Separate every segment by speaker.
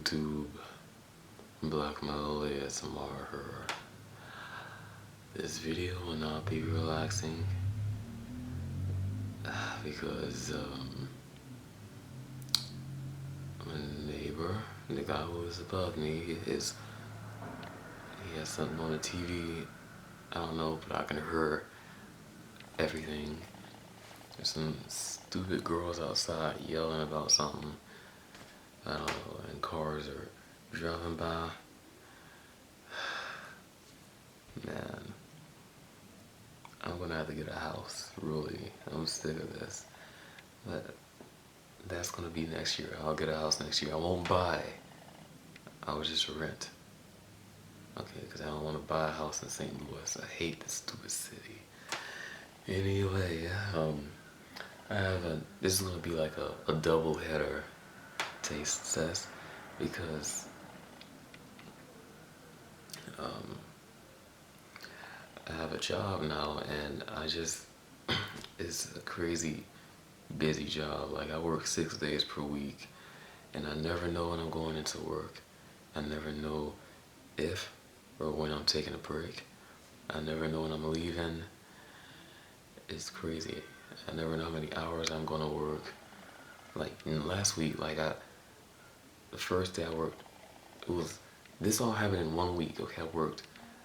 Speaker 1: YouTube, BlackMaleASMR. This video will not be relaxing because my neighbor, the guy who was above me, he has something on the TV. I don't know, but I can hear everything. There's some stupid girls outside yelling about something. I don't know, and cars are driving by. Man, I'm gonna have to get a house, really. I'm sick of this. But that's gonna be next year. I'll get a house next year. I won't buy. I will just rent. Okay, because I don't want to buy a house in St. Louis. I hate this stupid city. Anyway, this is gonna be like a double header taste test because I have a job now and it's a crazy busy job. Like I work 6 days per week and I never know when I'm going into work. I never know if or when I'm taking a break. I never know when I'm leaving. It's crazy. I never know how many hours I'm gonna work. Like last week, the first day I worked, this all happened in 1 week. Okay, I worked,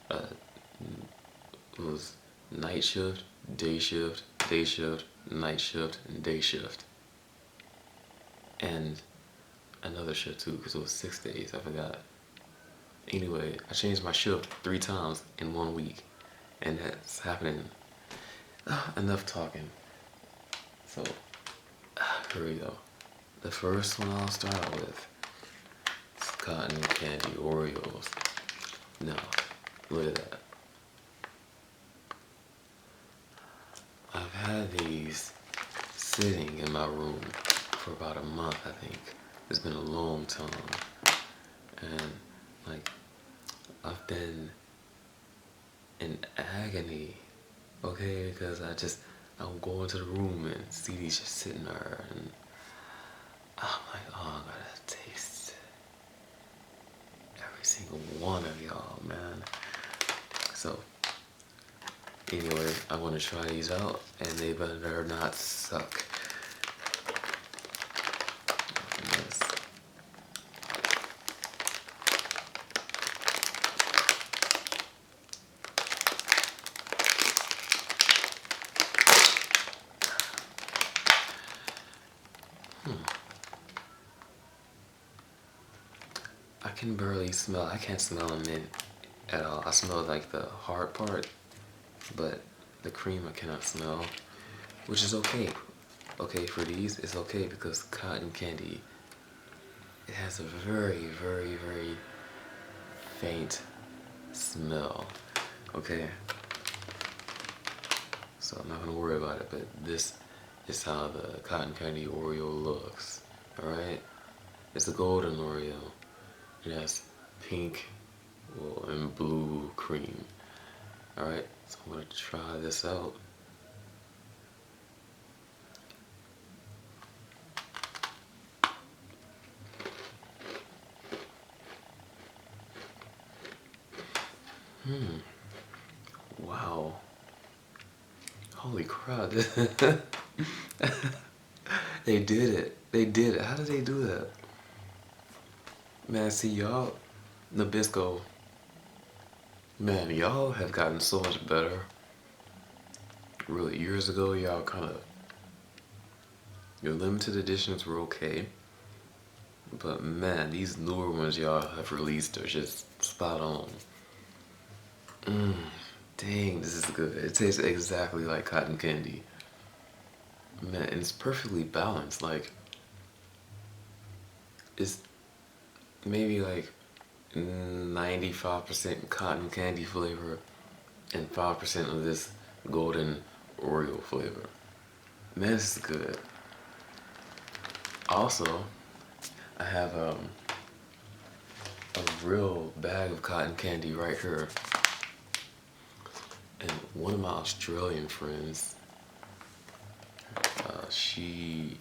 Speaker 1: it was night shift, day shift, night shift, and day shift. And another shift too, because it was 6 days, I forgot. Anyway, I changed my shift 3 times in 1 week. And that's happening. Enough talking. So, here we go. The first one I'll start out with is cotton candy Oreos. Now, look at that. I've had these sitting in my room for about a month, I think. It's been a long time. And, I've been in agony, okay? Because I'll go into the room and see these just sitting there, and I'm like, oh, I gotta taste every single one of y'all, man. So, anyway, I want to try these out, and they better not suck. I can barely smell. I can't smell them at all. I smell like the hard part, but the cream I cannot smell, which is okay. Okay, for these, it's okay because cotton candy, it has a very, very, very faint smell, okay? So I'm not gonna worry about it, but this is how the cotton candy Oreo looks, alright? It's a golden Oreo. It has pink and blue cream. Alright, so I'm gonna try this out. Wow. Holy crap. They did it. They did it. How did they do that? Man, see y'all, Nabisco, man, y'all have gotten so much better. Really, years ago, y'all your limited editions were okay. But man, these newer ones y'all have released are just spot on. Dang, this is good. It tastes exactly like cotton candy. Man, and it's perfectly balanced. Like, it's maybe like 95% cotton candy flavor and 5% of this golden Oreo flavor. Man, this is good. Also, I have a real bag of cotton candy right here. And one of my Australian friends, she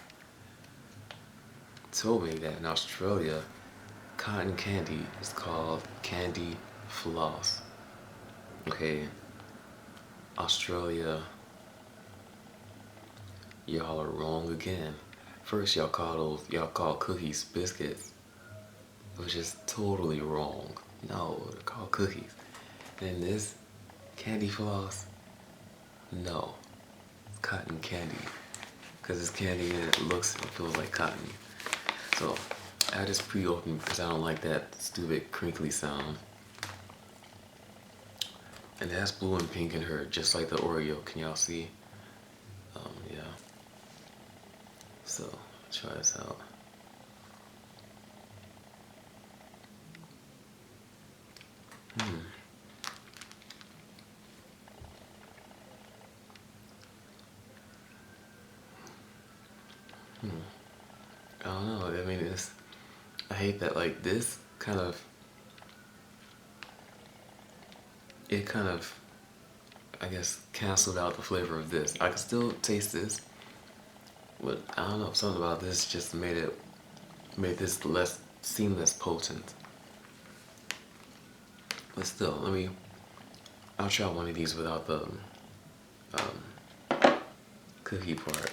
Speaker 1: told me that in Australia, cotton candy is called candy floss. Okay, Australia, y'all are wrong again. First, y'all call cookies biscuits, which is totally wrong. No, they're called cookies. And this candy floss, no, cotton candy, because it's candy and it looks and feels like cotton. So I just pre-opened because I don't like that stupid crinkly sound. And it has blue and pink in her, just like the Oreo. Can y'all see? Yeah. So try this out. I don't know. I mean, I hate that. Like this kind of. It kind of, I guess, canceled out the flavor of this. I can still taste this, but I don't know. Something about this just made this seem less potent. But still, I'll try one of these without the cookie part.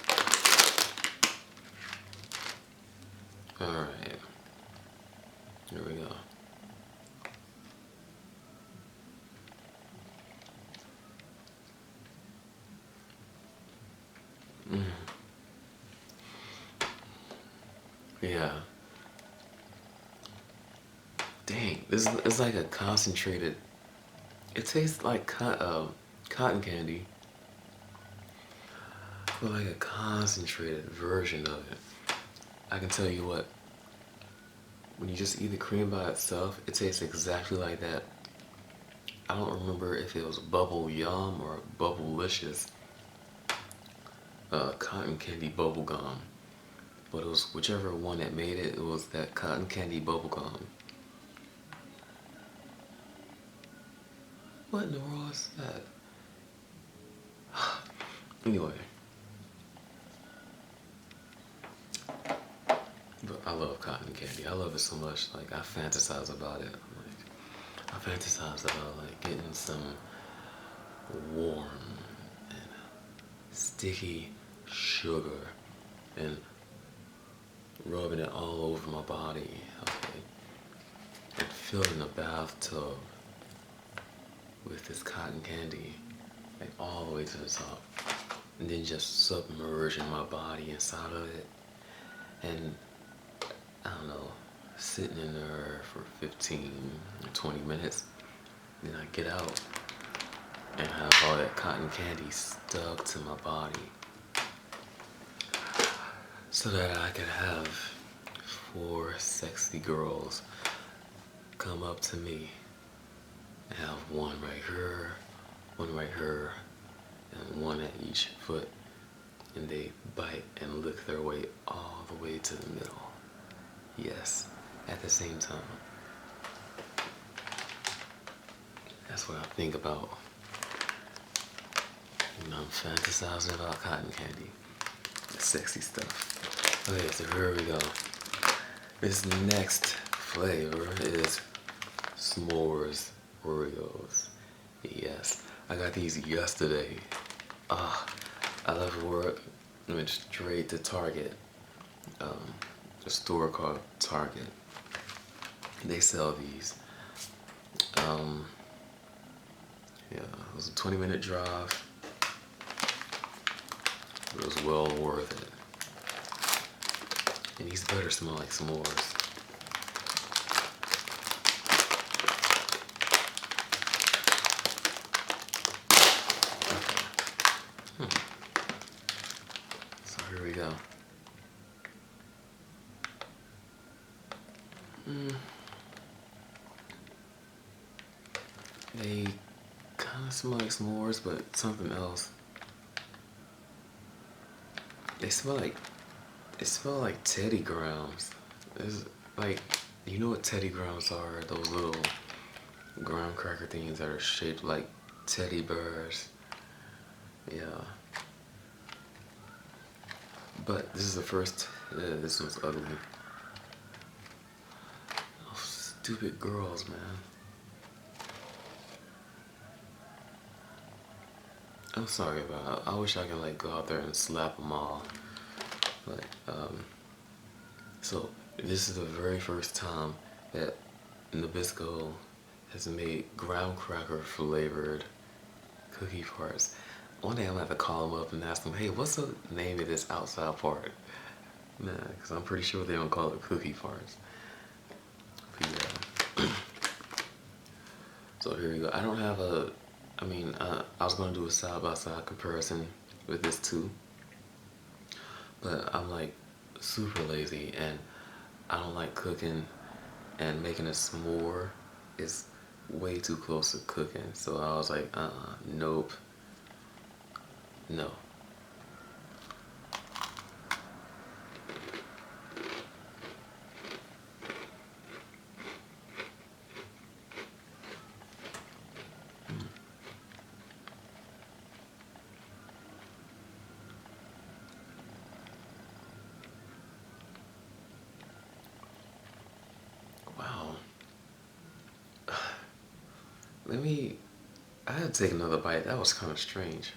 Speaker 1: Alright, here we go. Yeah. Dang, it's like a concentrated. It tastes like cotton candy, but like a concentrated version of it. I can tell you what. When you just eat the cream by itself, it tastes exactly like that. I don't remember if it was Bubble Yum or Bubblicious cotton candy bubble gum, but it was whichever one that made it. It was that cotton candy bubble gum. What in the world is that? Anyway, but I love cotton candy. I love it so much. Like I fantasize about it. Like I fantasize about like getting some warm and sticky sugar and rubbing it all over my body. Okay, and filling the bathtub with this cotton candy, like all the way to the top, and then just submerging my body inside of it, and I don't know, sitting in there for 15 or 20 minutes, then I get out and have all that cotton candy stuck to my body so that I could have 4 sexy girls come up to me and have one right here, and one at each foot, and they bite and lick their way all the way to the middle. Yes, at the same time. That's what I think about when I'm fantasizing about cotton candy. The sexy stuff. Okay, so here we go. This next flavor is s'mores Oreos. Yes, I got these yesterday. I left work and went straight to Target, a store called Target. They sell these. Yeah, it was a 20-minute drive, but it was well worth it. And these better smell like s'mores. So here we go. They kind of smell like s'mores, but something else. They smell like Teddy Grahams. It's like, you know what Teddy Grahams are? Those little graham cracker things that are shaped like teddy bears. Yeah. But this is the first. This one's ugly. Stupid girls, man. I'm sorry about it. I wish I could like go out there and slap them all. But, so this is the very first time that Nabisco has made graham cracker flavored cookie parts. One day I'm gonna have to call them up and ask them, hey, what's the name of this outside part? Nah, because I'm pretty sure they don't call it cookie parts. But yeah. So here we go. I don't have a, I was gonna do a side-by-side comparison with this too. But I'm like super lazy and I don't like cooking, and making a s'more is way too close to cooking. So I was like, nope, no. Wow. I had to take another bite. That was kind of strange.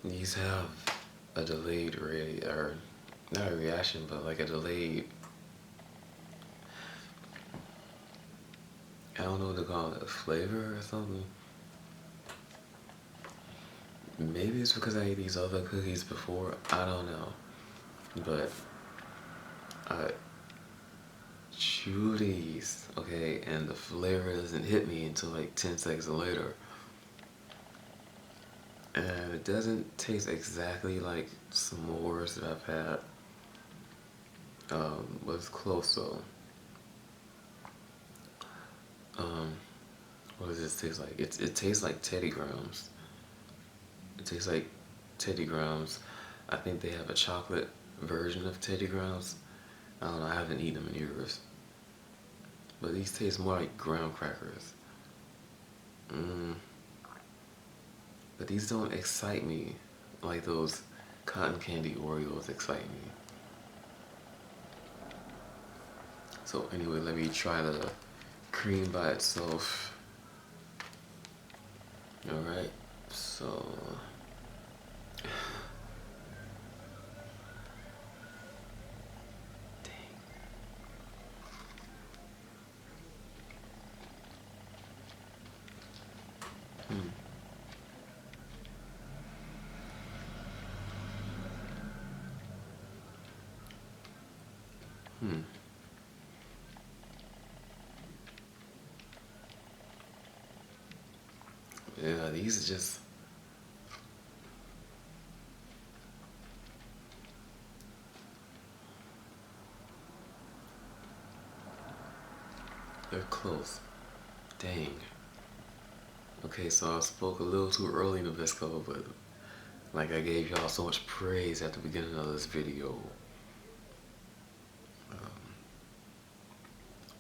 Speaker 1: These have a delayed or not a reaction, but like a delayed, I don't know what to call it, flavor or something. Maybe it's because I ate these other cookies before, I don't know. But I chew these, okay, and the flavor doesn't hit me until like 10 seconds later. And it doesn't taste exactly like s'mores that I've had. But it's close though. What does this taste like? It tastes like Teddy Grahams. It tastes like Teddy Grahams. I think they have a chocolate version of Teddy Grahams. I don't know, I haven't eaten them in years. But these taste more like graham crackers. But these don't excite me like those cotton candy Oreos excite me. So anyway, let me try the cream by itself. Alright, so yeah, these are just, they're close. Dang. Okay, so I spoke a little too early in the Visco, but like I gave y'all so much praise at the beginning of this video.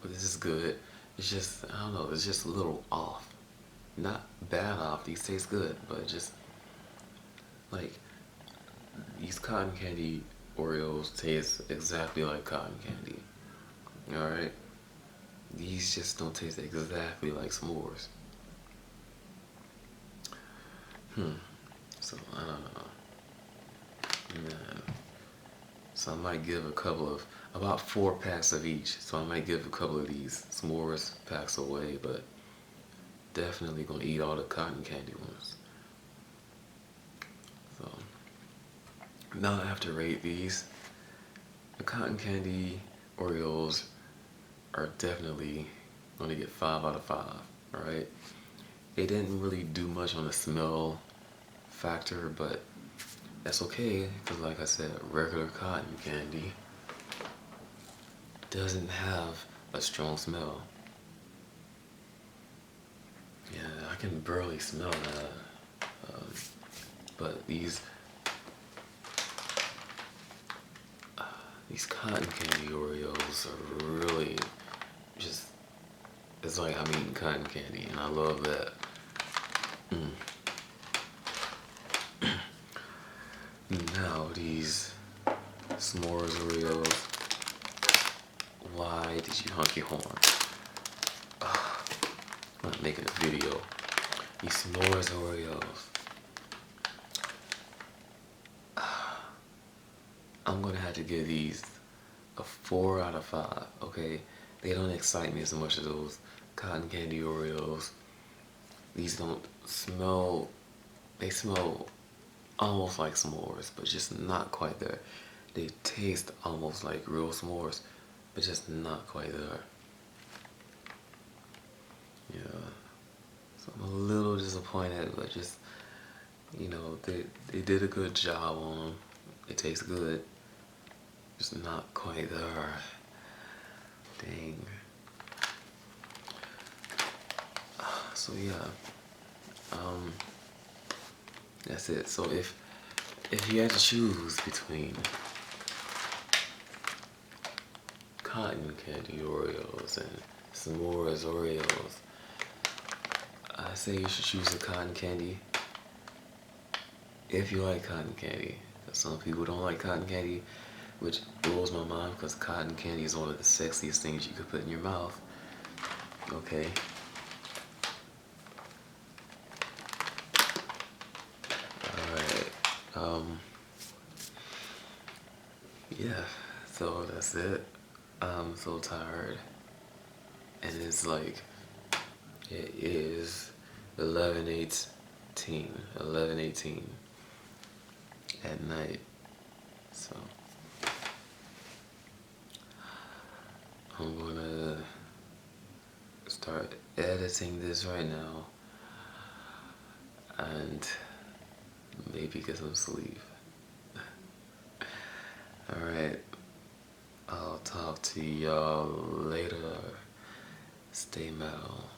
Speaker 1: But this is good. It's just, I don't know, it's just a little off. Not bad off, these taste good, but just like these cotton candy Oreos taste exactly like cotton candy. Alright? These just don't taste exactly like s'mores. So I don't know. Yeah. So I might give a couple of, about 4 packs of each. So I might give a couple of these s'mores packs away, but definitely gonna eat all the cotton candy ones. So now I have to rate these. The cotton candy Oreos are definitely gonna get 5 out of 5. Alright? They didn't really do much on the smell factor, but that's okay, because like I said, regular cotton candy doesn't have a strong smell. Yeah, I can barely smell that. But these cotton candy Oreos are really just, it's like I'm eating cotton candy, and I love that. Now these s'mores Oreos, why did you honk your horn? I'm not making a video. These s'mores Oreos. I'm gonna have to give these a 4 out of 5, okay? They don't excite me as much as those cotton candy Oreos. These don't smell, they smell almost like s'mores, but just not quite there. They taste almost like real s'mores, but just not quite there. Yeah, so I'm a little disappointed, but just, they did a good job on them. It tastes good, just not quite there. Dang. So yeah, that's it. So if you had to choose between cotton candy Oreos and s'mores Oreos, I say you should choose the cotton candy if you like cotton candy. Some people don't like cotton candy, which blows my mind because cotton candy is one of the sexiest things you could put in your mouth. Okay. Alright. Yeah, so that's it. I'm so tired. And it's like, it is 11:18 at night. So I'm gonna start editing this right now and maybe get some sleep. Alright, I'll talk to y'all later. Stay metal.